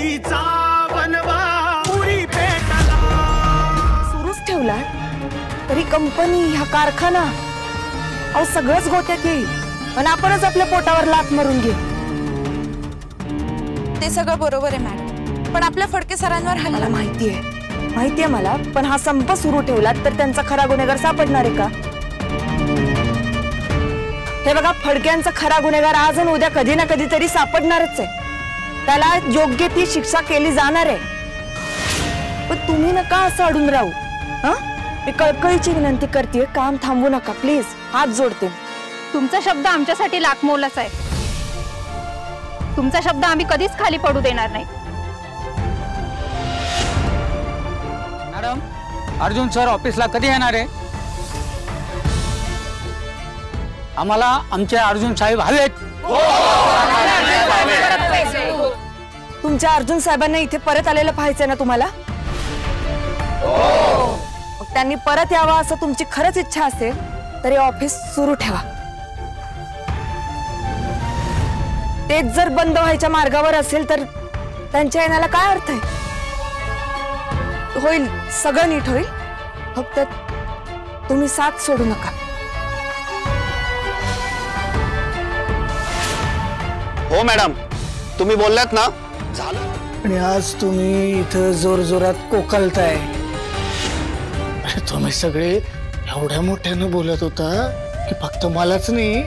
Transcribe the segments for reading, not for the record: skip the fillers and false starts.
मुक्तीचा बनवा पुरी भेटला. सुरूच ठेवला तरी कंपनी हा कारखाना अहो सगळंच गोत्यात येईल आणि आपणच आपल्या पोटावर लाथ मारून घेऊ. ते सगळं बरोबर आहे मॅडम, पण आपल्या फडके सरांवर हल्ला. माहितीये मला, पण हा संप सुरू ठेवला तर त्यांचा खरा गुन्हेगार सापडणार आहे का? हे बघा, फडक्यांचा खरा गुन्हेगार आज आणि उद्या कधी ना कधी तरी सापडणारच आहे. त्याला योग्य ती शिक्षा केली जाणार आहे. पण तुम्ही नका असं अडून राहू. हा, मी कळकळीची विनंती करते, काम थांबवू नका प्लीज, हात जोडते. तुमचा शब्द आमच्यासाठी लाखमोलाचा आहे. तुमचा शब्द आम्ही कधीच खाली पडू देणार नाही. मॅडम, अर्जुन सर ऑफिसला कधी येणार आहे? आम्हाला आमचे अर्जुन साहेब हवेत. तुमच्या अर्जुन साहेबांना इथे परत आलेलं पाहायचंय ना तुम्हाला? मग त्यांनी परत यावं असं तुमची खरंच इच्छा असेल तर हे ऑफिस सुरू ठेवा. तेच जर बंद व्हायच्या मार्गावर असेल तर त्यांच्या येण्याला काय अर्थ आहे? होईल, सगळं नीट होईल, फक्त तुम्ही साथ सोडू नका. हो मॅडम, तुम्ही बोललात ना, झालं. आणि आज तुम्ही इथं जोर जोरात कोकलताय. तुम्ही सगळे एवढ्या मोठ्यानं बोलत होता की फक्त मलाच नाही,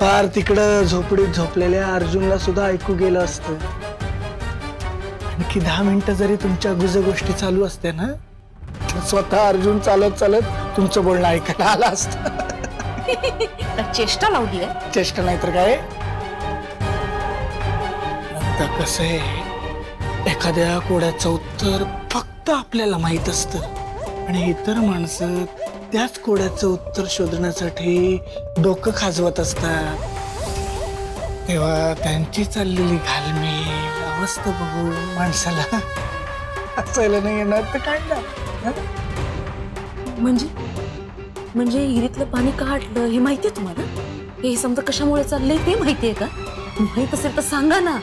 पार तिकडं झोपडीत झोपलेल्या अर्जुनला सुद्धा ऐकू गेलं असतं. आणखी 10 मिनिटं जरी तुमच्या गुजगोष्टी चालू असत्या ना, तर स्वतः अर्जुन चालत चालत तुमचं बोलणं ऐकायला आलं असतं. चेष्टा लावली आहे. चेष्टा नाही तर काय. आता कसं आहे, एखाद्या कोड्याचं उत्तर फक्त आपल्याला माहित असतं आणि इतर माणसं त्याच कोड्याचं उत्तर शोधण्यासाठी डोकं खाजवत असतात. तेव्हा त्यांची चाललेली घालमेल अवस्था बघून माणसाला हसायला नाही येणार तर काय ना. म्हणजे हिरीतलं पाणी का हटलं हे माहितीये तुम्हाला? हे समजा कशामुळे चाललंय ते माहितीये का? माहित असेल तर सांगा ना.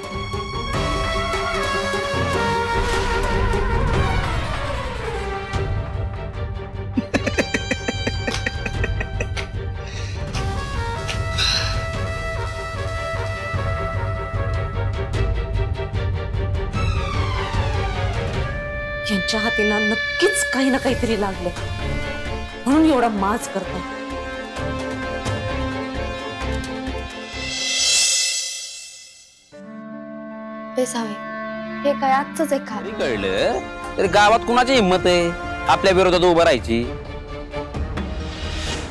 यांच्या हातीला नक्कीच काही ना काहीतरी लागलं म्हणून एवढा माज करतात. हे सावे, हे काय आजच एक खाली कळलं तरी गावात कुणाची हिंमत आहे आपल्या विरोधात उभं राहायची?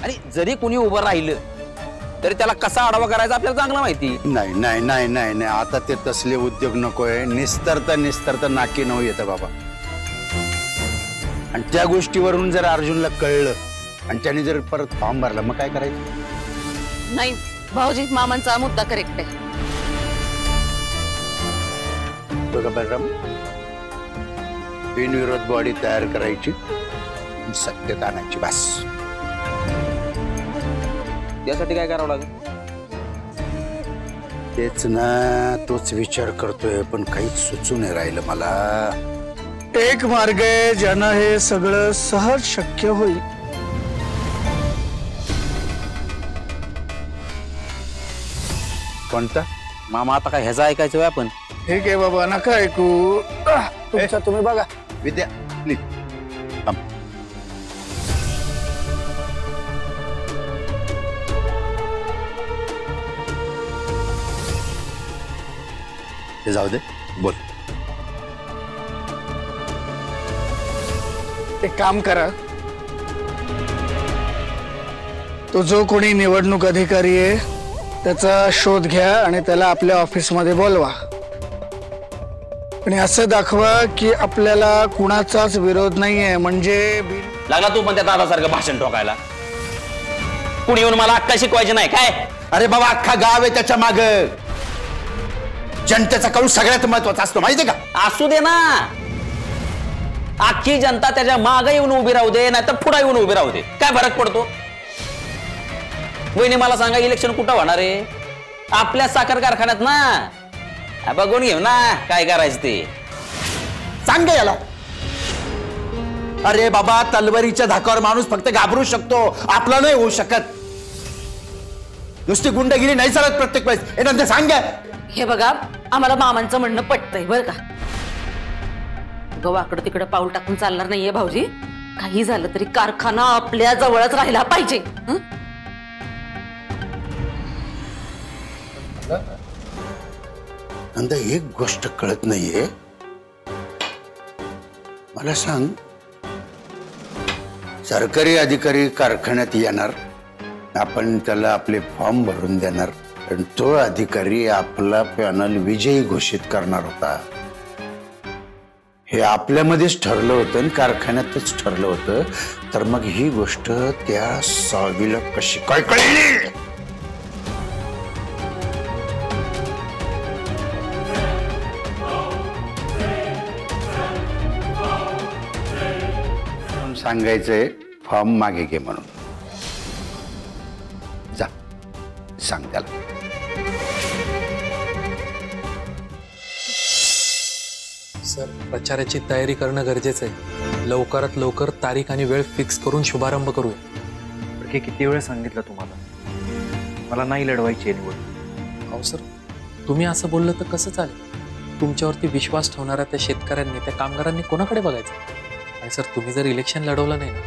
आणि जरी कुणी उभं राहिलं तरी त्याला कसा आढावा करायचा आपल्याला चांगला माहिती. नाही नाही नाही नाही नाही, आता ते तसले उद्योग नकोय. निस्तरता नाकी नऊ येतं बाबा. आणि त्या गोष्टीवरून जर अर्जुनला कळलं आणि त्याने जर परत फॉर्म भरला मग काय करायचं? नाही भाऊजी, मामांचा मुद्दा करेक्ट आहे. बघा बलराम, बिनविरोध बॉडी तयार करायची, सत्यता आणायची, बस. त्यासाठी काय करावं लागेल? तेच ना, तोच विचार करतोय, पण काहीच सुचू नाही राहिलं मला. एक मार्ग आहे ज्यानं हे सगळं सहज शक्य होईल. कोणता? मामा, आता काय ह्याचा ऐकायचं आहे आपण? ठीक आहे बाबा, नका ऐकू. तुमचा तुम्ही बघा. विद्या, प्लीज थांब. ते जाऊ दे, बोल. एक काम करा, तो जो कोणी निवडणूक अधिकारी आहे त्याचा शोध घ्या आणि त्याला आपल्या ऑफिसमध्ये बोलवा आणि असं दाखवा की आपल्याला कुणाचाच विरोध नाहीये. म्हणजे लागला तू पण त्या दादासारखं भाषण ठोकायला. कुणी येऊन मला अक्का शिकवायची नाही काय? अरे बाबा, अख्खा गाव आहे त्याच्या माग. जनतेचा कौल सगळ्यात महत्वाचा असतो, माहितीये का? असू दे ना, अख्खी जनता त्याच्या मागे येऊन उभी राहू दे, नाही तर पुढे येऊन उभी राहू दे, काय फरक पडतो? वहिनी मला सांगा, इलेक्शन कुठं होणार आहे? आपल्या साखर कारखान्यात ना. बघून घेऊ ना काय करायचं ते. सांग ग याला. अरे बाबा, तलवारीच्या धाकावर माणूस फक्त घाबरू शकतो, आपला नाही होऊ शकत. नुसती गुंडगिरी नाही चालत प्रत्येक वेळेस. हे नंतर सांग. हे बघा, आम्हाला मामांचं म्हणणं पटतंय बरं का. गवाकडं तिकडं पाऊल टाकून चालणार नाहीये भाऊजी. काही झालं तरी कारखाना आपल्या जवळच राहिला पाहिजे. नंदा, एक गोष्ट कळत नाहीये मला. सांग, सरकारी अधिकारी कारखान्यात येणार, आपण त्याला आपले फॉर्म भरून देणार, आणि तो अधिकारी आपला पॅनल विजयी घोषित करणार होता. हे आपल्यामध्येच ठरलं होतं आणि कारखान्यातच ठरलं होतं. तर मग ही गोष्ट त्या सावीला कशी काय कळली? सांगायचंय फॉर्म मागे घे म्हणून. जा, सांग त्याला. सर, प्रचाराची तयारी करणं गरजेचं आहे. लवकरात लवकर तारीख आणि वेळ फिक्स करून शुभारंभ करूया. हे किती वेळ सांगितलं तुम्हाला, मला नाही लढवायची आहे निवड. अहो सर, तुम्ही असं बोललं तर कसं चालेल? तुमच्यावरती विश्वास ठेवणाऱ्या त्या शेतकऱ्यांनी, त्या कामगारांनी कोणाकडे बघायचं? आणि सर, तुम्ही जर इलेक्शन लढवलं नाही ना,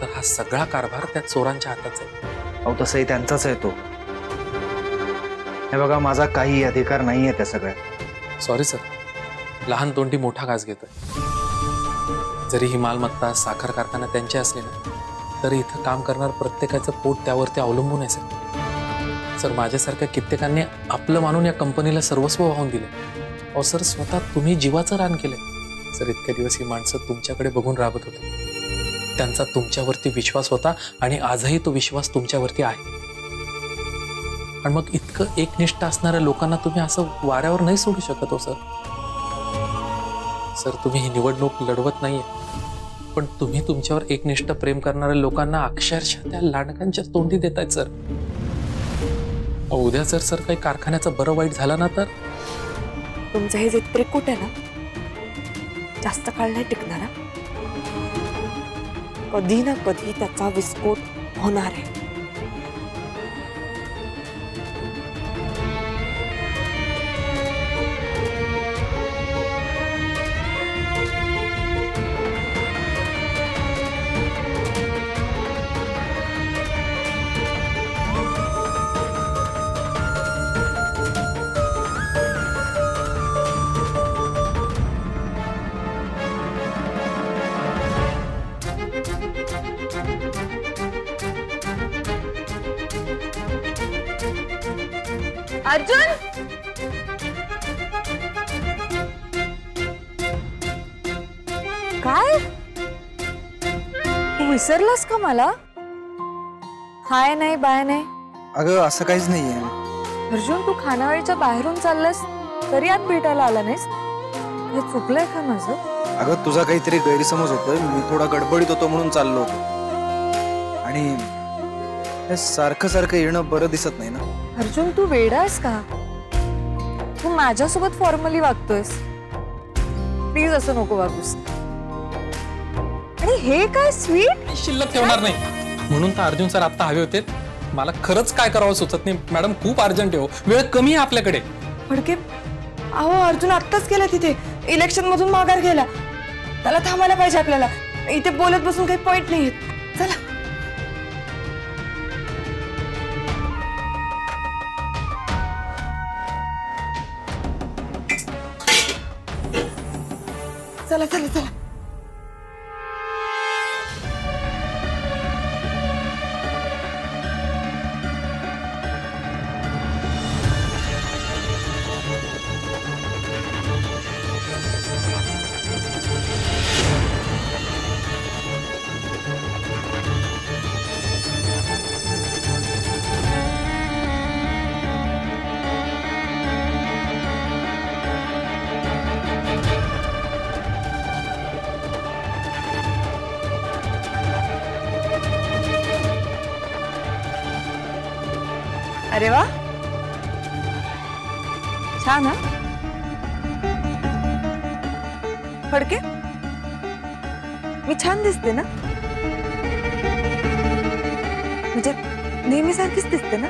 तर हा सगळा कारभार त्या चोरांच्या हातात आहे. अहो, तसंही त्यांचाच आहे तो. हे बघा, माझा काही अधिकार नाही आहे त्या सगळ्यात. सॉरी सर, लहान तोंडी मोठा घास घेतोय. जरी ही मालमत्ता, साखर कारखाना त्यांचे असले ना, तरी इथं काम करणार प्रत्येकाचं पोट त्यावरती अवलंबून आहे सर. सर, माझ्यासारख्या कित्येकांनी आपलं मानून या कंपनीला सर्वस्व वाहून दिलं. अहो सर, स्वतः तुम्ही जीवाचं रान केलंय. सर, इतके दिवस ही माणसं तुमच्याकडे बघून राबत होती. त्यांचा तुमच्यावरती विश्वास होता आणि आजही तो विश्वास तुमच्यावरती आहे. आणि मग इतकं एकनिष्ठ असणाऱ्या लोकांना तुम्ही असं वाऱ्यावर नाही सोडू शकत हो सर. सर, तुम्ही ही निवडणूक लढवत नाहीये, पण तुम्ही तुमच्यावर एकनिष्ठ प्रेम करणाऱ्या लोकांना अक्षरशः त्या लांडकांच्या तोंडी देतायत सर. उद्या जर काही कारखान्याचं बरं वाईट झालं ना, तर तुमचं हे जे त्रिकूट आहे ना, जास्त काळ नाही टिकणार. कधी ना कधी त्याचा विस्फोट होणार आहे. अर्जुन, काय तू विसरलास का मला? हाय नाही, बाय नाही. अगं, असं काहीच नाहीये. अर्जुन, तू खानावळीच्या बाहेरून चाललास तरी आत भेटायला आला नाहीस. हे चुकलंय का माझं? अगं, तुझा काहीतरी गैरसमज होतोय. मी थोडा गडबडीत होतो म्हणून चाललो होतो. आणि हे सारखं सारखं येणं बरं दिसत नाही ना. अर्जुन, तू वेडा आहेस का? तू माझ्यासोबत फॉर्मली वागतोयस. प्लीज असं नको वागूस. आणि हे काय स्वीट शिल्लक ठेवणार नाही म्हणून तर अर्जुन सर आता हवे होते. मला खरंच काय करावं सुचत नाही मॅडम. खूप अर्जंट आहे, वेळ कमी आहे आपल्याकडे. फडके, अहो अर्जुन आत्ताच गेला तिथे, इलेक्शन मधून माघार घ्यायला. त्याला थांबायला पाहिजे आपल्याला. इथे बोलत बसून काही पॉइंट नाही. चला चला चला चला. अरे वा, छान. फडके, मी छान दिसते ना? म्हणजे नेहमी सारखीच दिसते ना?